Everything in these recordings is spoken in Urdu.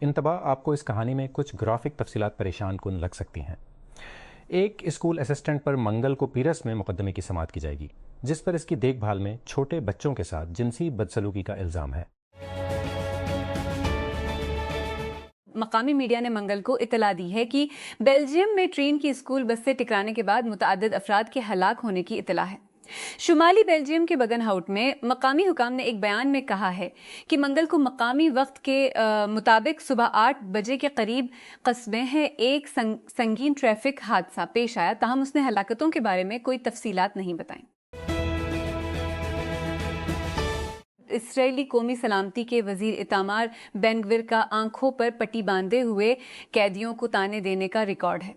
انتباہ آپ کو اس کہانی میں کچھ گرافک تفصیلات پریشان کن لگ سکتی ہیں۔ ایک اسکول اسسٹنٹ پر منگل کو پیرس میں مقدمے کی سماعت کی جائے گی، جس پر اس کی دیکھ بھال میں چھوٹے بچوں کے ساتھ جنسی بدسلوکی کا الزام ہے۔ مقامی میڈیا نے منگل کو اطلاع دی ہے کہ بیلجیم میں ٹرین کی اسکول بس سے ٹکرانے کے بعد متعدد افراد کے ہلاک ہونے کی اطلاع ہے۔ شمالی بیلجیم کے بگن ہاؤٹ میں مقامی حکام نے ایک بیان میں کہا ہے کہ منگل کو مقامی وقت کے مطابق صبح 8 بجے کے قریب قصبے ہیں ایک سنگین ٹریفک حادثہ پیش آیا، تاہم اس نے ہلاکتوں کے بارے میں کوئی تفصیلات نہیں بتائیں۔ اسرائیلی قومی سلامتی کے وزیر ایتامار بین گویر کا آنکھوں پر پٹی باندھے ہوئے قیدیوں کو تانے دینے کا ریکارڈ ہے۔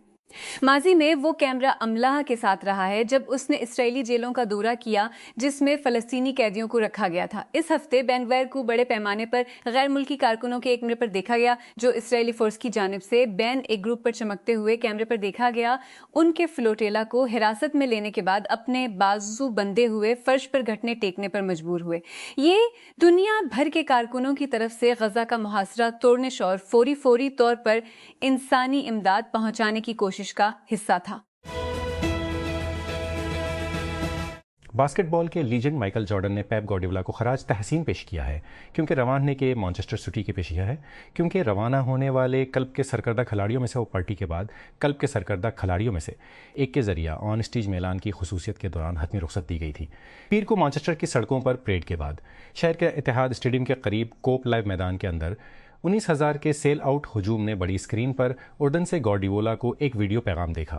ماضی میں وہ کیمرہ املاح کے ساتھ رہا ہے جب اس نے اسرائیلی جیلوں کا دورہ کیا جس میں فلسطینی قیدیوں کو رکھا گیا تھا۔ اس ہفتے بین گویر کو بڑے پیمانے پر غیر ملکی کارکنوں کے ایک کیمرے پر دیکھا گیا جو اسرائیلی فورس کی جانب سے بین ایک گروپ پر چمکتے ہوئے کیمرے پر دیکھا گیا۔ ان کے فلوٹیلا کو حراست میں لینے کے بعد اپنے بازو بندھے ہوئے فرش پر گھٹنے ٹیکنے پر مجبور ہوئے۔ یہ دنیا بھر کے کارکنوں کی طرف سے غزہ کا محاصرہ توڑنے اور فوری طور پر انسانی امداد پہنچانے کی کوشش کا حصہ تھا۔ باسکٹ بال کے لیجنڈ مائیکل جارڈن نے پیپ گواردیولا کو خراج تحسین پیش کیا ہے کیونکہ روانہ کے مانچسٹر سٹی کے پیشیہ ہے، کیونکہ روانہ ہونے والے کلب کے سرکردہ کھلاڑیوں میں سے وہ پارٹی کے بعد کلب کے سرکردہ کھلاڑیوں میں سے ایک کے ذریعہ آن اسٹیج میلان کی خصوصیت کے دوران حتمی رخصت دی گئی تھی۔ پیر کو مانچسٹر کی سڑکوں پر پریڈ کے بعد شہر کے اتحاد اسٹیڈیم کے قریب کوپ لائیو میدان کے اندر 19,000 کے سیل آؤٹ ہجوم نے بڑی اسکرین پر اردن سے گواردیولا کو ایک ویڈیو پیغام دیکھا۔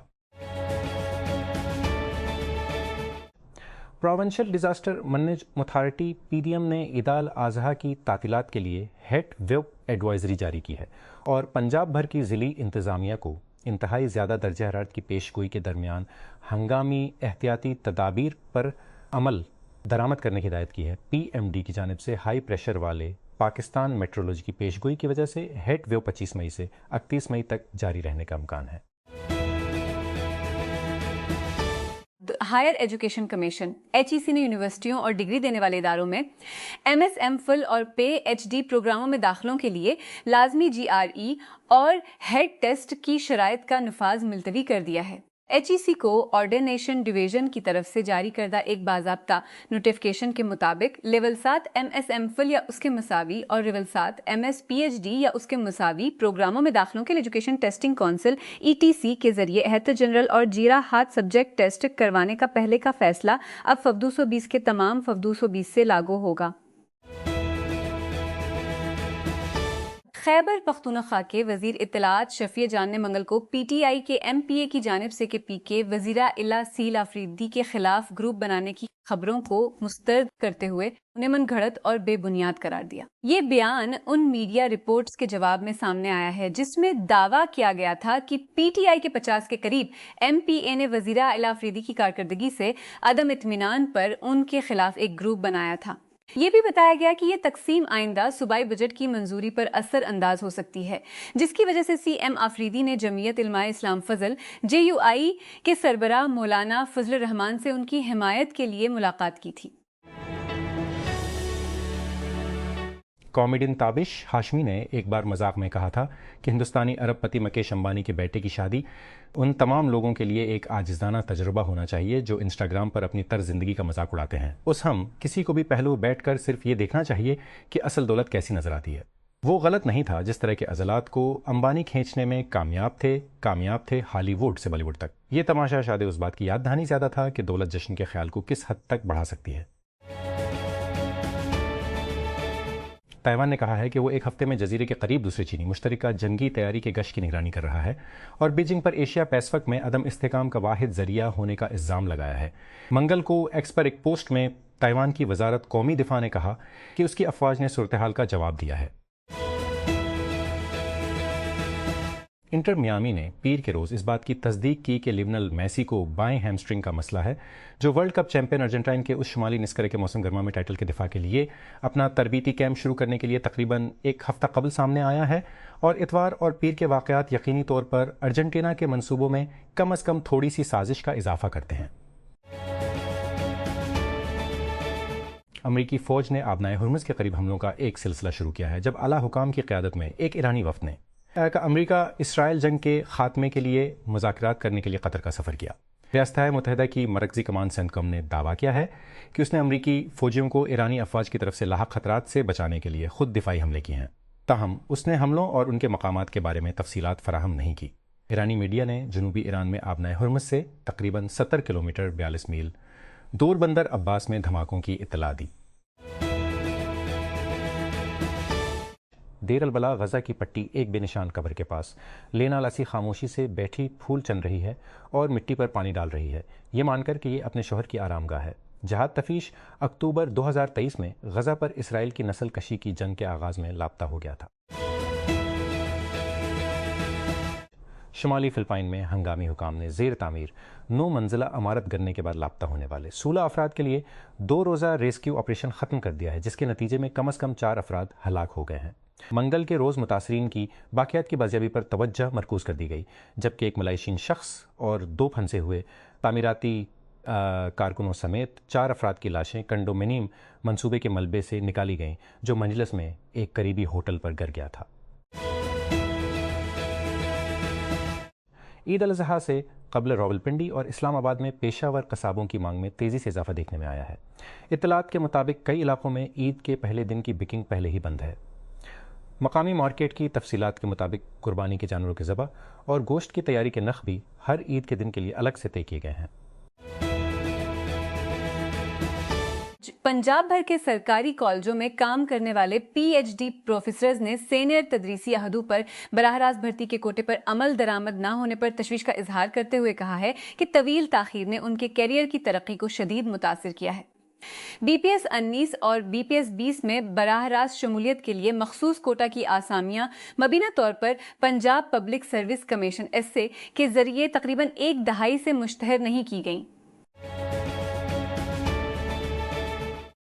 Provincial disaster management authority PDM نے عید الاضحیٰ کی تعطیلات کے لیے ہیٹ ویو ایڈوائزری جاری کی ہے اور پنجاب بھر کی ضلعی انتظامیہ کو انتہائی زیادہ درجہ حرارت کی پیش گوئی کے درمیان ہنگامی احتیاطی تدابیر پر عمل درآمد کرنے کی ہدایت کی ہے۔ PMD کی جانب سے ہائی پریشر والے پاکستان میٹرولوجی کی پیش گوئی کی وجہ سے ہیٹ ویو 25 مئی سے 31 مئی تک جاری رہنے کا امکان ہے۔ ہائر ایجوکیشن کمیشن HEC نے یونیورسٹیوں اور ڈگری دینے والے اداروں میں MS MPhil اور PhD پروگراموں میں داخلوں کے لیے لازمی GRE اور ہیڈ ٹیسٹ کی شرائط کا نفاذ ملتوی کر دیا ہے۔ HEC کو آرڈینیشن ڈویژن کی طرف سے جاری کردہ ایک باضابطہ نوٹیفکیشن کے مطابق لیول 7 MS MPhil یا اس کے مساوی اور لیول 7 MS PhD یا اس کے مساوی پروگراموں میں داخلوں کے لیے ایجوکیشن ٹیسٹنگ کونسل ETC کے ذریعے احتر جنرل اور جیرا ہاتھ سبجیکٹ ٹیسٹ کروانے کا پہلے کا فیصلہ اب FW 220 کے تمام FW 220 سے لاگو ہوگا۔ خیبر پختونخوا کے وزیر اطلاعات شفیع جان نے منگل کو PTI کے MPA کی جانب سے KP کے وزیرہ اعلیٰ سیل آفریدی کے خلاف گروپ بنانے کی خبروں کو مسترد کرتے ہوئے انہیں من گھڑت اور بے بنیاد قرار دیا۔ یہ بیان ان میڈیا رپورٹس کے جواب میں سامنے آیا ہے جس میں دعویٰ کیا گیا تھا کہ PTI کے 50 کے قریب MPA نے وزیرہ اعلیٰ آفریدی کی کارکردگی سے عدم اطمینان پر ان کے خلاف ایک گروپ بنایا تھا۔ یہ بھی بتایا گیا کہ یہ تقسیم آئندہ صوبائی بجٹ کی منظوری پر اثر انداز ہو سکتی ہے، جس کی وجہ سے CM آفریدی نے جمعیت علماء اسلام فضل JUI کے سربراہ مولانا فضل الرحمان سے ان کی حمایت کے لیے ملاقات کی تھی۔ کامیڈین تابش ہاشمی نے ایک بار مذاق میں کہا تھا کہ ہندوستانی ارب پتی مکیش امبانی کے بیٹے کی شادی ان تمام لوگوں کے لیے ایک عاجزانہ تجربہ ہونا چاہیے جو انسٹاگرام پر اپنی طرز زندگی کا مذاق اڑاتے ہیں۔ ہم کسی کو بھی پہلو بیٹھ کر صرف یہ دیکھنا چاہیے کہ اصل دولت کیسی نظر آتی ہے۔ وہ غلط نہیں تھا جس طرح کے عضلات کو امبانی کھینچنے میں کامیاب تھے ہالی ووڈ سے بالی ووڈ تک۔ یہ تماشا شاید اس بات کی یاد دہانی زیادہ تھا کہ دولت جشن کے خیال کو کس حد تک بڑھا سکتی ہے۔ تائیوان نے کہا ہے کہ وہ ایک ہفتے میں جزیرے کے قریب دوسرے چینی مشترکہ جنگی تیاری کے گشت کی نگرانی کر رہا ہے اور بیجنگ پر ایشیا پیسفک میں عدم استحکام کا واحد ذریعہ ہونے کا الزام لگایا ہے۔ منگل کو ایکس پر ایک پوسٹ میں تائیوان کی وزارت قومی دفاع نے کہا کہ اس کی افواج نے صورتحال کا جواب دیا ہے۔ انٹر میامی نے پیر کے روز اس بات کی تصدیق کی کہ لیونل میسی کو بائیں ہیمسٹرنگ کا مسئلہ ہے، جو ورلڈ کپ چیمپئن ارجنٹائن کے اس شمالی نسکرے کے موسم گرما میں ٹائٹل کے دفاع کے لیے اپنا تربیتی کیمپ شروع کرنے کے لیے تقریباً ایک ہفتہ قبل سامنے آیا ہے، اور اتوار اور پیر کے واقعات یقینی طور پر ارجنٹینا کے منصوبوں میں کم از کم تھوڑی سی سازش کا اضافہ کرتے ہیں۔ امریکی فوج نے آبنائے ہرمز کے قریب حملوں کا ایک سلسلہ شروع کیا ہے، جب اعلیٰ حکام کی قیادت میں ایک ایرانی وفد نے امریکہ اسرائیل جنگ کے خاتمے کے لیے مذاکرات کرنے کے لیے قطر کا سفر کیا۔ ریاستہائے متحدہ کی مرکزی کمان سینٹکم نے دعویٰ کیا ہے کہ اس نے امریکی فوجیوں کو ایرانی افواج کی طرف سے لاحق خطرات سے بچانے کے لیے خود دفاعی حملے کیے ہیں، تاہم اس نے حملوں اور ان کے مقامات کے بارے میں تفصیلات فراہم نہیں کی۔ ایرانی میڈیا نے جنوبی ایران میں آبنائے ہرمز سے تقریباً 70 کلومیٹر 42 میل دور بندر عباس میں دھماکوں کی اطلاع دی۔ دیر البلا غزہ کی پٹی ایک بے نشان قبر کے پاس لینا لاسی خاموشی سے بیٹھی پھول چن رہی ہے اور مٹی پر پانی ڈال رہی ہے، یہ مان کر کہ یہ اپنے شوہر کی آرام گاہ ہے۔ جہاد تفیش اکتوبر 2023 میں غزہ پر اسرائیل کی نسل کشی کی جنگ کے آغاز میں لاپتہ ہو گیا تھا۔ شمالی فلپائن میں ہنگامی حکام نے زیر تعمیر 9 منزلہ عمارت گرنے کے بعد لاپتہ ہونے والے 16 افراد کے لیے 2 روزہ ریسکیو آپریشن ختم کر دیا ہے، جس کے نتیجے میں کم از کم 4 افراد ہلاک ہو گئے ہیں۔ منگل کے روز متاثرین کی باقیات کی بازیابی پر توجہ مرکوز کر دی گئی، جبکہ ایک ملائشین شخص اور 2 پھنسے ہوئے تعمیراتی کارکنوں سمیت 4 افراد کی لاشیں کنڈومینیم منصوبے کے ملبے سے نکالی گئیں، جو منجلس میں ایک قریبی ہوٹل پر گر گیا تھا۔ عید الاضحیٰ سے قبل راولپنڈی اور اسلام آباد میں پیشہ ور قصابوں کی مانگ میں تیزی سے اضافہ دیکھنے میں آیا ہے۔ اطلاعات کے مطابق کئی علاقوں میں عید کے پہلے دن کی بکنگ پہلے ہی بند ہے۔ مقامی مارکیٹ کی تفصیلات کے مطابق قربانی کے جانوروں کے ذبح اور گوشت کی تیاری کے نرخ بھی ہر عید کے دن کے لیے الگ سے طے کیے گئے ہیں۔ پنجاب بھر کے سرکاری کالجوں میں کام کرنے والے پی ایچ ڈی پروفیسرز نے سینئر تدریسی عہدوں پر براہ راست بھرتی کے کوٹے پر عمل درآمد نہ ہونے پر تشویش کا اظہار کرتے ہوئے کہا ہے کہ طویل تاخیر نے ان کے کیریئر کی ترقی کو شدید متاثر کیا ہے۔ بی پی ایس 19 اور بی پی ایس 20 میں براہ راست شمولیت کے لیے مخصوص کوٹا کی آسامیاں مبینہ طور پر پنجاب پبلک سروس کمیشن ایس کے ذریعے تقریباً 1 دہائی سے مشتہر نہیں کی گئیں۔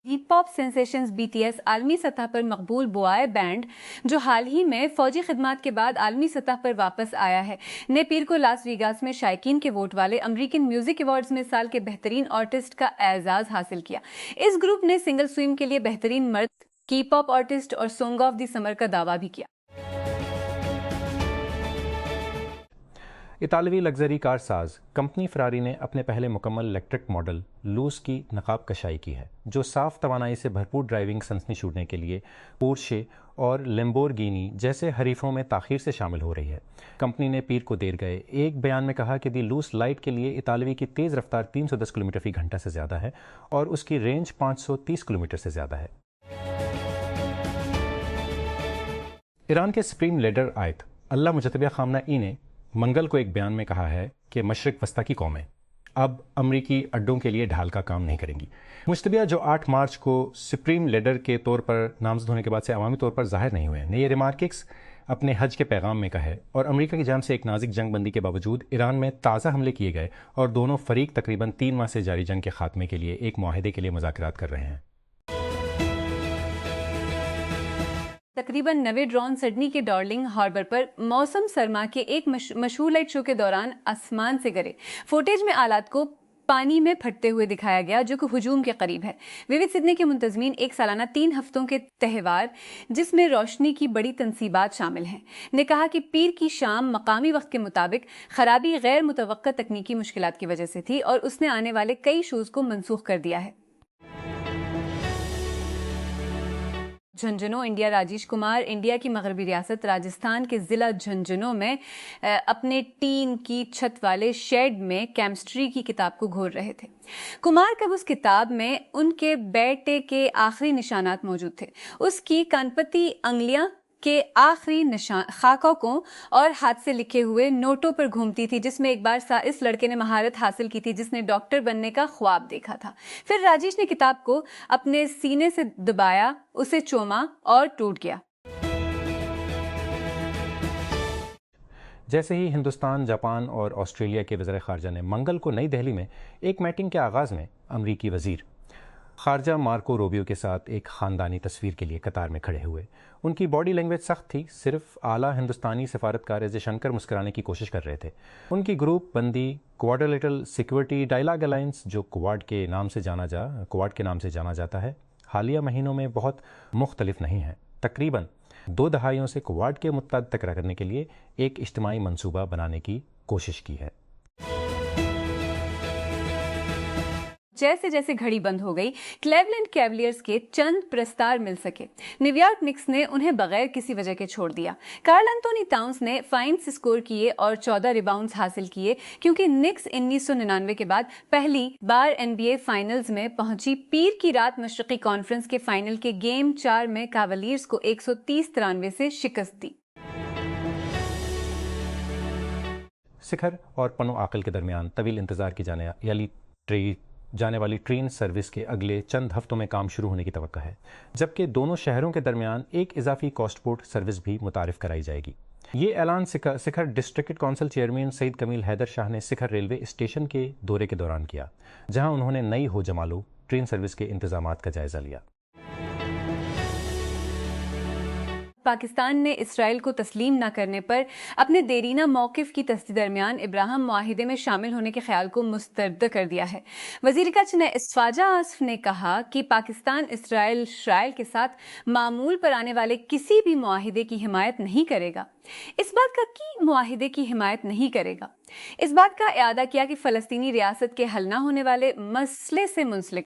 Hip hop sensations B T S عالمی سطح پر مقبول بوائے بینڈ، جو حال ہی میں فوجی خدمات کے بعد عالمی سطح پر واپس آیا ہے، نے پیر کو لاس ویگاس میں شائقین کے ووٹ والے امریکن میوزک ایوارڈز میں سال کے بہترین آرٹسٹ کا اعزاز حاصل کیا۔ اس گروپ نے سنگل سوئم کے لیے بہترین مرد ہپ ہاپ آرٹسٹ اور سانگ آف دی سمر کا دعویٰ بھی کیا۔ اطالوی لگژری کار ساز کمپنی فراری نے اپنے پہلے مکمل الیکٹرک ماڈل لوس کی نقاب کشائی کی ہے، جو صاف توانائی سے بھرپور ڈرائیونگ سنسنی چھوڑنے کے لیے پورشے اور لیمبورگینی جیسے حریفوں میں تاخیر سے شامل ہو رہی ہے۔ کمپنی نے پیر کو دیر گئے ایک بیان میں کہا کہ دی لوس لائٹ کے لیے اطالوی کی تیز رفتار 310 کلومیٹر فی گھنٹہ سے زیادہ ہے اور اس کی رینج 530 کلومیٹر سے زیادہ ہے۔ ایران کے سپریم لیڈر آیت اللہ مجتبیہ خامنہ ای نے منگل کو ایک بیان میں کہا ہے کہ مشرق وسطیٰ کی قومیں اب امریکی اڈوں کے لیے ڈھال کا کام نہیں کریں گی۔ مجتبیہ جو 8 مارچ کو سپریم لیڈر کے طور پر نامزد ہونے کے بعد سے عوامی طور پر ظاہر نہیں ہوئے نے یہ ریمارکس اپنے حج کے پیغام میں کہے، اور امریکہ کی جانب سے ایک نازک جنگ بندی کے باوجود ایران میں تازہ حملے کیے گئے اور دونوں فریق تقریباً 3 ماہ سے جاری جنگ کے خاتمے کے لیے ایک معاہدے کے لیے مذاکرات کر رہے ہیں۔ تقریباً 90 ڈرون سڈنی کے ڈارلنگ ہاربر پر موسم سرما کے ایک مشہور لائٹ شو کے دوران آسمان سے گرے۔ فوٹیج میں آلات کو پانی میں پھٹتے ہوئے دکھایا گیا، جو کہ ہجوم کے قریب ہے۔ ویوڈ سڈنی کے منتظمین ایک سالانہ 3 ہفتوں کے تہوار، جس میں روشنی کی بڑی تنصیبات شامل ہیں، نے کہا کہ پیر کی شام مقامی وقت کے مطابق خرابی غیر متوقع تکنیکی مشکلات کی وجہ سے تھی اور اس نے آنے والے کئی شوز کو منسوخ کر دیا ہے۔ جھنجھنو انڈیا راجیش کمار انڈیا کی مغربی ریاست راجستھان کے ضلع جھنجھنو میں اپنے ٹین کی چھت والے شیڈ میں کیمسٹری کی کتاب کو گھور رہے تھے۔ کمار کب اس کتاب میں ان کے بیٹے کے آخری نشانات موجود تھے، اس کی کانپتی انگلیاں کے آخری خاکوں اور ہاتھ سے لکھے ہوئے نوٹوں پر گھومتی تھی، جس میں ایک بار اس لڑکے نے مہارت حاصل کی تھی جس نے ڈاکٹر بننے کا خواب دیکھا تھا۔ پھر راجیش نے کتاب کو اپنے سینے سے دبایا، اسے چوما اور ٹوٹ گیا۔ جیسے ہی ہندوستان، جاپان اور آسٹریلیا کے وزراء خارجہ نے منگل کو نئی دہلی میں ایک میٹنگ کے آغاز میں امریکی وزیر خارجہ مارکو روبیو کے ساتھ ایک خاندانی تصویر کے لیے قطار میں کھڑے ہوئے، ان کی باڈی لینگویج سخت تھی، صرف اعلیٰ ہندوستانی سفارتکار ایس جے شنکر مسکرانے کی کوشش کر رہے تھے۔ ان کی گروپ بندی کوارڈرلیٹرل سیکورٹی ڈائلاگ الائنس، جو کوارڈ کے نام سے جانا جاتا ہے، حالیہ مہینوں میں بہت مختلف نہیں ہیں۔ تقریباً 2 دہائیوں سے کوارڈ کے متحد تک کرنے کے لیے ایک اجتماعی منصوبہ بنانے کی کوشش کی ہے۔ جیسے جیسے گھڑی بند ہو گئی، کلیولینڈ کیولیئرز کے چند پرستار مل سکے۔ نیویارک نکس نے انہیں بغیر کسی وجہ کے چھوڑ دیا۔ کارل انتونی ٹاؤنز نے فائنز اسکور کیے اور 14 ریباؤنڈز حاصل کیے کیونکہ نکس 1999 کے بعد پہلی بار NBA فائنلز میں پہنچی۔ پیر کی رات مشرقی کانفرنس کے فائنل کے گیم 4 میں کیولیئرز کو 130-93 سے شکست دی۔ سکھر اور پنو عاقل کے درمیان طویل انتظار کی جانے والی ٹرین سروس کے اگلے چند ہفتوں میں کام شروع ہونے کی توقع ہے، جبکہ دونوں شہروں کے درمیان ایک اضافی کاسٹ پورٹ سروس بھی متعارف کرائی جائے گی۔ یہ اعلان سکھر ڈسٹرکٹ کونسل چیئرمین سعید کمیل حیدر شاہ نے سکھر ریلوے اسٹیشن کے دورے کے دوران کیا، جہاں انہوں نے نئی ہو جمالو ٹرین سروس کے انتظامات کا جائزہ لیا۔ پاکستان نے اسرائیل کو تسلیم نہ کرنے پر اپنے دیرینہ موقف کی تصدیق درمیان ابراہم معاہدے میں شامل ہونے کے خیال کو مسترد کر دیا ہے۔ وزیر کچھ نے اسفاجہ آصف نے کہا کہ پاکستان اسرائیل کے ساتھ معمول پر آنے والے کسی بھی معاہدے کی حمایت نہیں کرے گا۔ اس بات کا کہ معاہدے کی حمایت نہیں کرے گا، اس بات کا اعادہ کیا کہ فلسطینی ریاست کے حل نہ ہونے والے مسئلے سے منسلک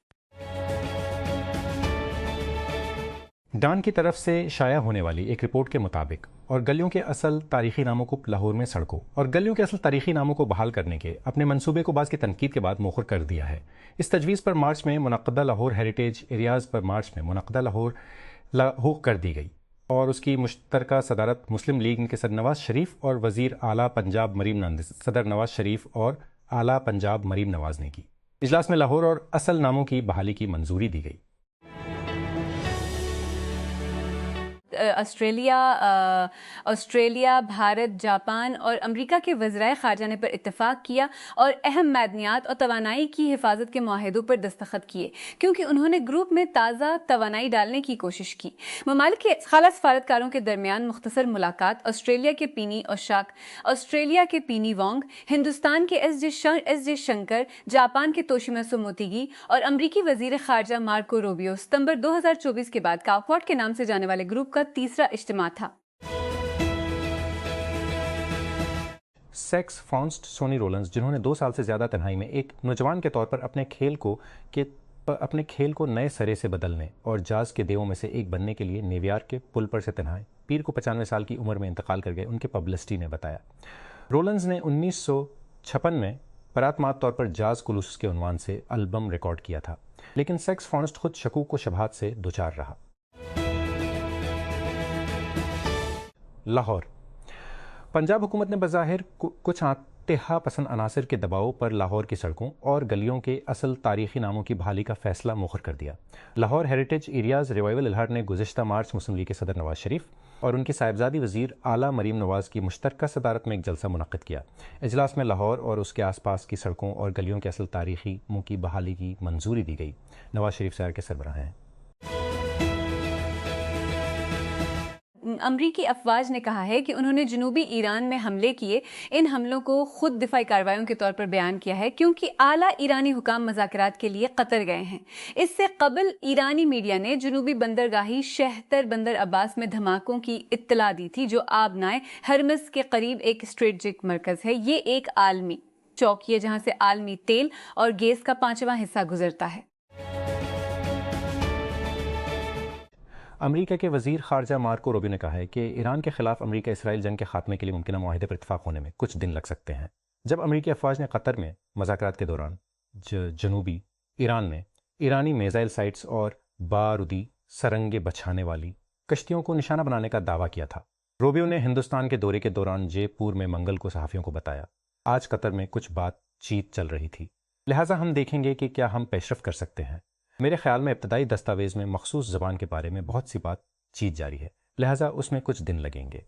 ڈان کی طرف سے شائع ہونے والی ایک رپورٹ کے مطابق اور گلیوں کے اصل تاریخی ناموں کو لاہور میں سڑکوں اور گلیوں کے اصل تاریخی ناموں کو بحال کرنے کے اپنے منصوبے کو بعض کی تنقید کے بعد مؤخر کر دیا ہے۔ اس تجویز پر مارچ میں منعقدہ لاہور ہیریٹیج ایریاز پر مارچ میں منعقدہ لاہور کر دی گئی اور اس کی مشترکہ صدارت مسلم لیگ کے صدر نواز شریف اور وزیر اعلیٰ پنجاب مریم نواز نے کی۔ اجلاس میں لاہور اور اصل ناموں کی بحالی کی منظوری دی گئی۔ آسٹریلیا، بھارت، جاپان اور امریکہ کے وزرائے خارجہ نے پر اتفاق کیا اور اہم معدنیات اور توانائی کی حفاظت کے معاہدوں پر دستخط کیے کیونکہ انہوں نے گروپ میں تازہ توانائی ڈالنے کی کوشش کی۔ ممالک کے خلا سفارتکاروں کے درمیان مختصر ملاقات، آسٹریلیا کے پینی اوشاک، آسٹریلیا کے پینی وانگ، ہندوستان کے ایس جے شنکر، جاپان کے توشیماسو موتیگی اور امریکی وزیر خارجہ مارکو روبیو ستمبر 2024 کے بعد کاکواڈ کے نام سے جانے والے گروپ کا تیسرا اجتماع تھا۔ سیکس فانسٹ سونی رولنز، جنہوں نے 2 سال سے زیادہ تنہائی میں ایک نوجوان کے طور پر اپنے کھیل کو نئے سرے سے بدلنے اور جاز کے دیووں میں سے ایک بننے کے لیے نیویارک کے پل پر سے تنہائی پیر کو 95 سال کی عمر میں انتقال کر گئے، ان کے پبلسٹی نے بتایا۔ رولنز نے 1956 میں پراتمات طور پر جاز کلوسس کے عنوان سے البم ریکارڈ کیا تھا، لیکن سیکس فانسٹ خود شکوک و شبہات سے دوچار رہا۔ لاہور پنجاب حکومت نے بظاہر کچھ انتہا پسند عناصر کے دباؤ پر لاہور کی سڑکوں اور گلیوں کے اصل تاریخی ناموں کی بحالی کا فیصلہ مؤخر کر دیا۔ لاہور ہیریٹیج ایریاز ریوائول الہار نے گزشتہ مارچ مسلم لیگ کے صدر نواز شریف اور ان کی صاحبزادی وزیر اعلیٰ مریم نواز کی مشترکہ صدارت میں ایک جلسہ منعقد کیا۔ اجلاس میں لاہور اور اس کے آس پاس کی سڑکوں اور گلیوں کے اصل تاریخی ناموں کی بحالی کی منظوری دی گئی۔ نواز شریف سیر کے سربراہ ہیں۔ امریکی افواج نے کہا ہے کہ انہوں نے جنوبی ایران میں حملے کیے۔ ان حملوں کو خود دفاعی کارروائیوں کے طور پر بیان کیا ہے کیونکہ اعلیٰ ایرانی حکام مذاکرات کے لیے قطر گئے ہیں۔ اس سے قبل ایرانی میڈیا نے جنوبی بندرگاہی شہتر بندر عباس میں دھماکوں کی اطلاع دی تھی، جو آبنائے ہرمز کے قریب ایک اسٹریٹجک مرکز ہے۔ یہ ایک عالمی چوکی ہے جہاں سے عالمی تیل اور گیس کا 5واں حصہ گزرتا ہے۔ امریکہ کے وزیر خارجہ مارکو روبیو نے کہا ہے کہ ایران کے خلاف امریکہ اسرائیل جنگ کے خاتمے کے لیے ممکنہ معاہدے پر اتفاق ہونے میں کچھ دن لگ سکتے ہیں۔ جب امریکی افواج نے قطر میں مذاکرات کے دوران جنوبی ایران میں ایرانی میزائل سائٹس اور بارودی سرنگیں بچھانے والی کشتیوں کو نشانہ بنانے کا دعویٰ کیا تھا۔ روبیو نے ہندوستان کے دورے کے دوران جے پور میں منگل کو صحافیوں کو بتایا، آج قطر میں کچھ بات چیت چل رہی تھی، لہٰذا ہم دیکھیں گے کہ کیا ہم پیش رفت کر سکتے ہیں۔ میرے خیال میں ابتدائی دستاویز میں مخصوص زبان کے بارے میں بہت سی بات چیت جاری ہے، لہٰذا اس میں کچھ دن لگیں گے۔